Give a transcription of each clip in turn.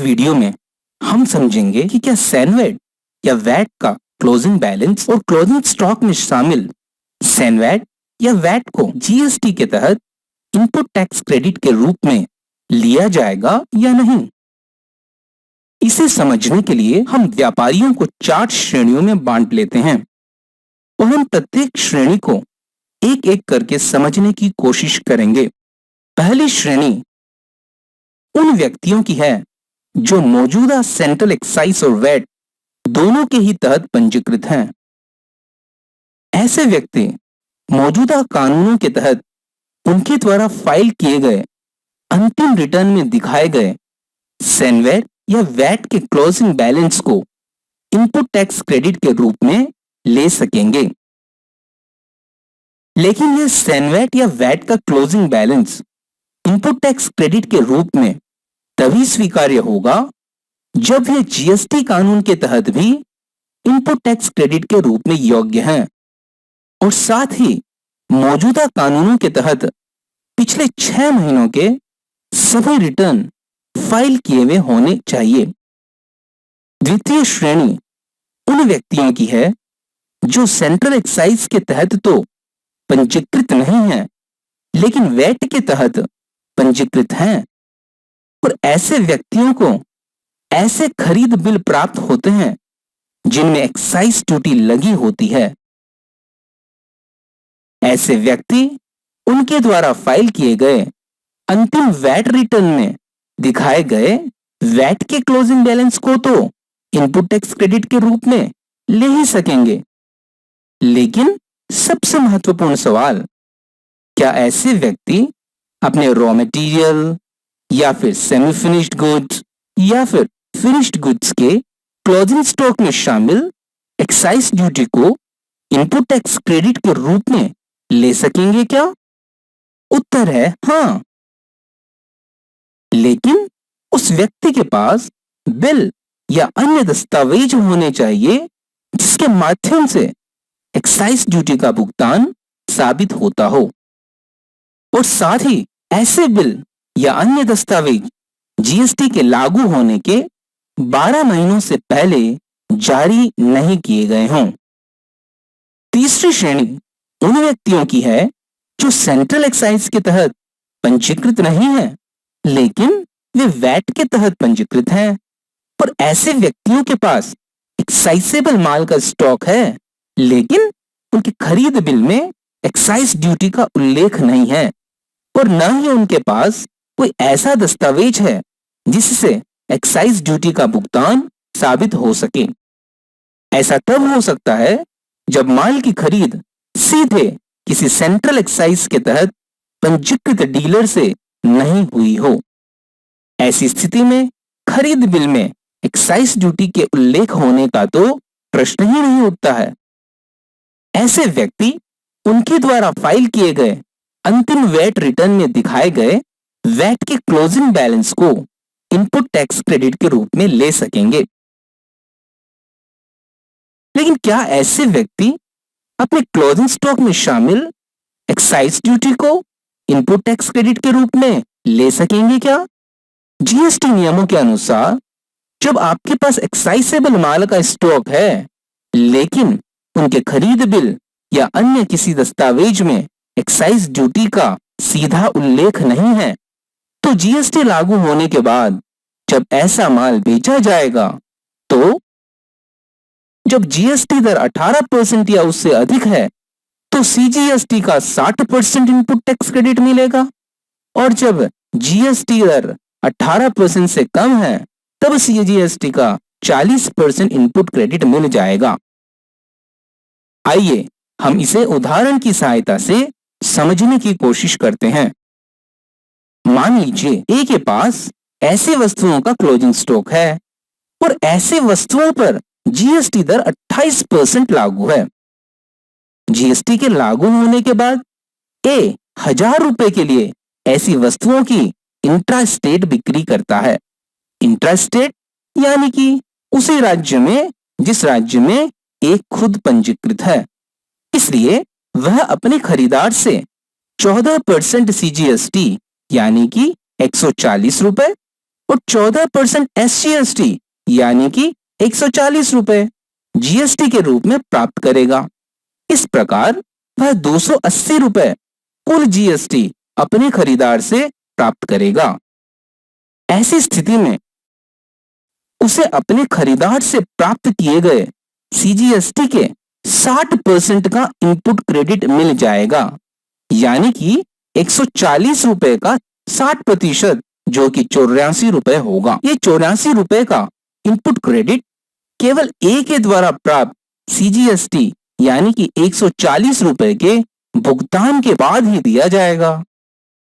Video में हम समझेंगे कि क्या सैनवेट या वैट का क्लोजिंग बैलेंस और क्लोजिंग स्टॉक में शामिल सैनवेट या वैट को जीएसटी के तहत इनपुट टैक्स क्रेडिट के रूप में लिया जाएगा या नहीं। इसे समझने के लिए हम व्यापारियों को 4 श्रेणियों में बांट लेते हैं और हम प्रत्येक श्रेणी को एक एक करके समझने की कोशिश करेंगे। पहली श्रेणी उन व्यक्तियों की है जो मौजूदा सेंट्रल एक्साइज और वैट दोनों के ही तहत पंजीकृत हैं। ऐसे व्यक्ति मौजूदा कानूनों के तहत उनके द्वारा फाइल किए गए अंतिम रिटर्न में दिखाए गए सैनवेट या वैट के क्लोजिंग बैलेंस को इनपुट टैक्स क्रेडिट के रूप में ले सकेंगे। लेकिन यह सैनवेट या वैट का closing balance input tax credit के रूप में तभी स्वीकार्य होगा जब यह जीएसटी कानून के तहत भी इनपुट टैक्स क्रेडिट के रूप में योग्य है और साथ ही मौजूदा कानूनों के तहत पिछले 6 महीनों के सभी रिटर्न फाइल किए हुए होने चाहिए। द्वितीय श्रेणी उन व्यक्तियों की है जो सेंट्रल एक्साइज के तहत तो पंजीकृत नहीं है लेकिन वैट के तहत पंजीकृत हैं और ऐसे व्यक्तियों को ऐसे खरीद बिल प्राप्त होते हैं जिनमें एक्साइज ड्यूटी लगी होती है। ऐसे व्यक्ति उनके द्वारा फाइल किए गए अंतिम वैट रिटर्न में दिखाए गए वैट के क्लोजिंग बैलेंस को तो इनपुट टैक्स क्रेडिट के रूप में ले ही सकेंगे। लेकिन सबसे महत्वपूर्ण सवाल, क्या ऐसे व्यक्ति अपने रॉ मटेरियल या फिर सेमी फिनिश्ड गुड्स या फिर फिनिश्ड गुड्स के क्लोजिंग स्टॉक में शामिल एक्साइज ड्यूटी को इनपुट टैक्स क्रेडिट के रूप में ले सकेंगे क्या? उत्तर है हाँ। लेकिन उस व्यक्ति के पास बिल या अन्य दस्तावेज होने चाहिए जिसके माध्यम से एक्साइज ड्यूटी का भुगतान साबित होता हो और साथ ही ऐसे बिल या अन्य दस्तावेज जीएसटी के लागू होने के 12 महीनों से पहले जारी नहीं किए गए हों। तीसरी श्रेणी उन व्यक्तियों की है जो सेंट्रल एक्साइज के तहत पंजीकृत नहीं है लेकिन वे वैट के तहत पंजीकृत हैं और ऐसे व्यक्तियों के पास एक्साइजेबल माल का स्टॉक है लेकिन उनके खरीद बिल में एक्साइज ड्यूटी का उल्लेख नहीं है और न ही उनके पास कोई ऐसा दस्तावेज है जिससे एक्साइज ड्यूटी का भुगतान साबित हो सके। ऐसा तब हो सकता है जब माल की खरीद सीधे किसी सेंट्रल एक्साइज के तहत पंजीकृत डीलर से नहीं हुई हो। ऐसी स्थिति में खरीद बिल में एक्साइज ड्यूटी के उल्लेख होने का तो प्रश्न ही नहीं उठता है। ऐसे व्यक्ति उनके द्वारा फाइल किए गए अंतिम वैट रिटर्न में दिखाए गए वैट के क्लोजिंग बैलेंस को इनपुट टैक्स क्रेडिट के रूप में ले सकेंगे। लेकिन क्या ऐसे व्यक्ति अपने क्लोजिंग स्टॉक में शामिल एक्साइज ड्यूटी को इनपुट टैक्स क्रेडिट के रूप में ले सकेंगे क्या? जीएसटी नियमों के अनुसार जब आपके पास एक्साइजेबल माल का स्टॉक है लेकिन उनके खरीद बिल या अन्य किसी दस्तावेज में एक्साइज ड्यूटी का सीधा उल्लेख नहीं है तो जीएसटी लागू होने के बाद जब ऐसा माल बेचा जाएगा तो जब जीएसटी दर 18% या उससे अधिक है तो सीजीएसटी का 60% इनपुट टैक्स क्रेडिट मिलेगा और जब जीएसटी दर 18% से कम है तब सीजीएसटी का 40% इनपुट क्रेडिट मिल जाएगा। आइए हम इसे उदाहरण की सहायता से समझने की कोशिश करते हैं। मान लीजिए ए के पास ऐसी वस्तुओं का क्लोजिंग स्टॉक है और ऐसे वस्तुओं पर जीएसटी दर 28% लागू है। जीएसटी के लागू होने के बाद ए 1000 रुपए के लिए ऐसी वस्तुओं की इंट्रा स्टेट बिक्री करता है। इंट्रा स्टेट यानी कि उसी राज्य में जिस राज्य में एक खुद पंजीकृत है, इसलिए वह अपने खरीदार से 14% सीजीएसटी यानी कि 140 रुपए और 14% SGST यानी कि 140 रुपए जीएसटी के रूप में प्राप्त करेगा। इस प्रकार वह 280 रुपए कुल जीएसटी अपने खरीदार से प्राप्त करेगा। ऐसी स्थिति में उसे अपने खरीदार से प्राप्त किए गए सीजीएसटी के 60% का इनपुट क्रेडिट मिल जाएगा, यानी कि 140 रुपए का 60%, जो कि 84 रुपए होगा। ये 84 रुपए का इनपुट क्रेडिट केवल ए के द्वारा प्राप्त सीजीएसटी यानी कि 140 रुपए के भुगतान के बाद ही दिया जाएगा।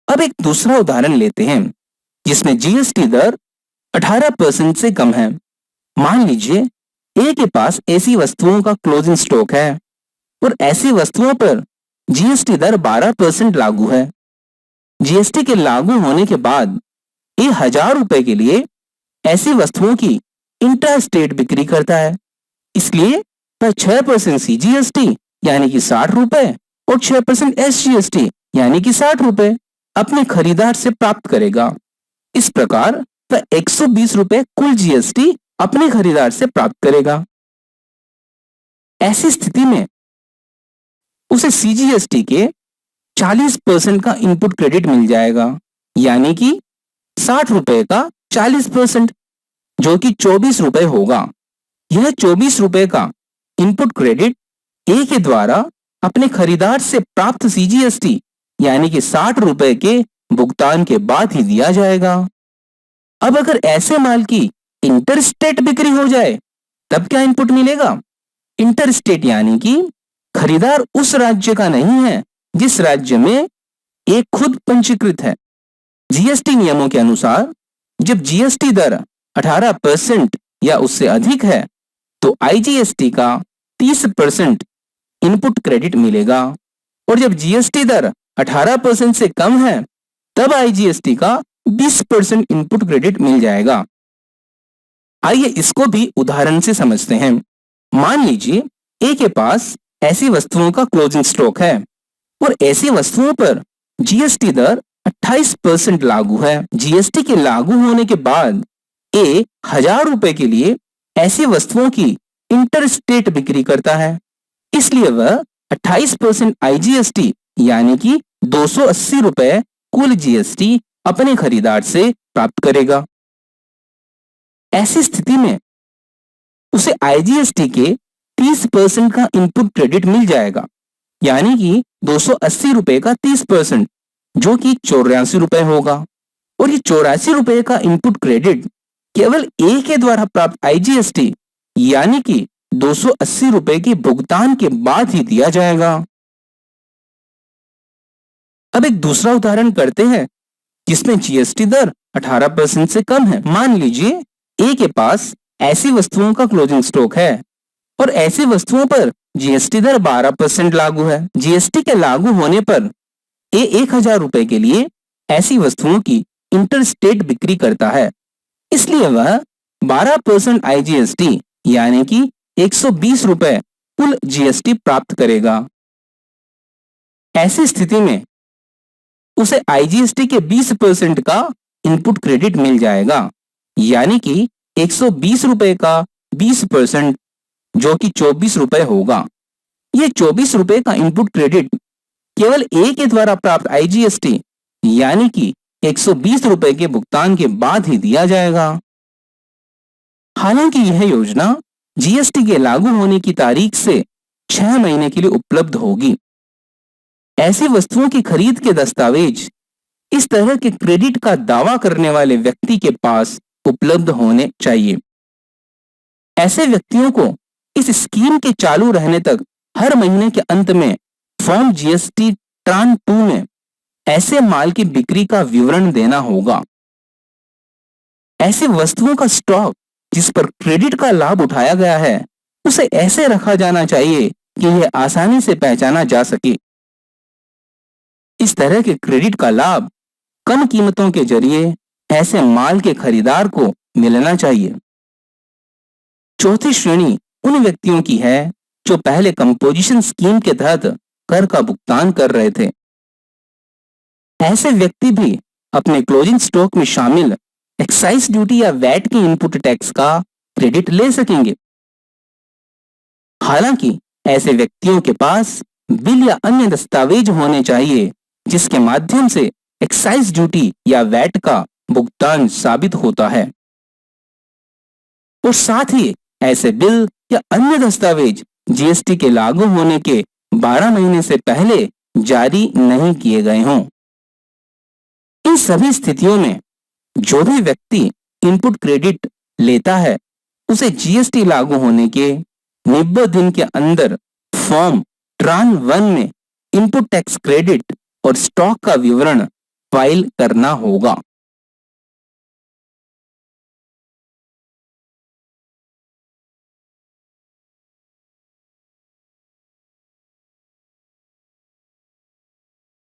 अब एक दूसरा उदाहरण लेते हैं जिसमें जीएसटी दर 18% से कम है। मान लीजिए ए के पास ऐसी वस्तुओं का क्लोजिंग स्टॉक है और ऐसी वस्तुओं पर जीएसटी दर 12% लागू है। जीएसटी के लागू होने के बाद ए 1000 रुपए के लिए ऐसी वस्तुओं की इंटर स्टेट बिक्री करता है, इसलिए वह 6% सीजीएसटी यानी कि 60 रुपए और 6% एसजीएसटी यानी कि 60 रुपए अपने खरीदार से प्राप्त करेगा। इस प्रकार वह 120 रुपए कुल जीएसटी अपने खरीदार से प्राप्त करेगा। ऐसी स्थिति में उसे सीजीएसटी के 40% का इनपुट क्रेडिट मिल जाएगा, यानी कि 60 रुपए का 40%, जो कि 24 रुपए होगा। यह 24 रुपए का इनपुट क्रेडिट ए के द्वारा अपने खरीदार से प्राप्त सीजीएसटी यानी कि 60 रुपए के भुगतान के बाद ही दिया जाएगा। अब अगर ऐसे माल की इंटरस्टेट बिक्री हो जाए तब क्या इनपुट मिलेगा? इंटरस्टेट यानी कि खरीदार उस राज्य का नहीं है जिस राज्य में एक खुद पंजीकृत है। जीएसटी नियमों के अनुसार जब जीएसटी दर 18% या उससे अधिक है तो आईजीएसटी का 30% इनपुट क्रेडिट मिलेगा, और जब जीएसटी दर 18% से कम है तब आईजीएसटी का 20% इनपुट क्रेडिट मिल जाएगा। आइए इसको भी उदाहरण से समझते हैं। मान लीजिए ए के पास ऐसी वस्तुओं का क्लोजिंग स्टॉक है और ऐसी वस्तुओं पर जीएसटी दर 28% लागू है। जीएसटी के लागू होने के बाद ए 1000 रुपए के लिए ऐसी वस्तुओं की इंटरस्टेट बिक्री करता है, इसलिए वह 28% आईजीएसटी यानी कि 280 रुपए कुल जीएसटी अपने खरीदार से प्राप्त करेगा। ऐसी स्थिति में उसे आईजीएसटी के 30% का इनपुट क्रेडिट मिल जाएगा, यानी कि 280 रुपए का 30%, जो कि 84 रुपए होगा। और ये 84 रुपए का इनपुट क्रेडिट केवल ए के द्वारा प्राप्त आईजीएसटी यानी कि 280 रुपए के भुगतान के बाद ही दिया जाएगा। अब एक दूसरा उदाहरण करते हैं जिसमें जीएसटी दर 18% से कम है। मान लीजिए ए के पास ऐसी वस्तुओं का क्लोजिंग स्टॉक है और ऐसी वस्तुओं पर जीएसटी दर 12% लागू है। जीएसटी के लागू होने पर ए 1000 रुपए के लिए ऐसी वस्तुओं की इंटरस्टेट बिक्री करता है, इसलिए वह 12% आईजीएसटी यानी कि 120 रुपए कुल जीएसटी प्राप्त करेगा। ऐसी स्थिति में उसे आईजीएसटी के 20% का इनपुट क्रेडिट मिल जाएगा, यानी कि 120 रुपए का 20%, जो कि 24 रुपए होगा। यह 24 रुपए का इनपुट क्रेडिट केवल ए के द्वारा प्राप्त आईजीएसटी यानी कि 120 रुपए के भुगतान के बाद ही दिया जाएगा। हालांकि यह योजना जीएसटी के लागू होने की तारीख से 6 महीने के लिए उपलब्ध होगी। ऐसी वस्तुओं की खरीद के दस्तावेज इस तरह के क्रेडिट का दावा करने वाले व्यक्ति के पास उपलब्ध होने चाहिए। ऐसे व्यक्तियों को इस स्कीम के चालू रहने तक हर महीने के अंत में फॉर्म जीएसटी ट्रान 2 में ऐसे माल की बिक्री का विवरण देना होगा। ऐसी वस्तुओं का स्टॉक जिस पर क्रेडिट का लाभ उठाया गया है उसे ऐसे रखा जाना चाहिए कि यह आसानी से पहचाना जा सके। इस तरह के क्रेडिट का लाभ कम कीमतों के जरिए ऐसे माल के खरीदार को मिलना चाहिए। चौथी श्रेणी उन व्यक्तियों की है जो पहले कंपोजिशन स्कीम के तहत कर का भुगतान कर रहे थे। ऐसे व्यक्ति भी अपने क्लोजिंग स्टॉक में शामिल एक्साइज ड्यूटी या वैट के इनपुट टैक्स का क्रेडिट ले सकेंगे। हालांकि ऐसे व्यक्तियों के पास बिल या अन्य दस्तावेज होने चाहिए जिसके माध्यम से एक्साइज ड्यूटी या वैट का भुगतान साबित होता है, और साथ ही ऐसे बिल या अन्य दस्तावेज जीएसटी के लागू होने के 12 महीने से पहले जारी नहीं किए गए हों। इन सभी स्थितियों में जो भी व्यक्ति इनपुट क्रेडिट लेता है उसे जीएसटी लागू होने के 90 दिन के अंदर फॉर्म ट्रान 1 में इनपुट टैक्स क्रेडिट और स्टॉक का विवरण फाइल करना होगा।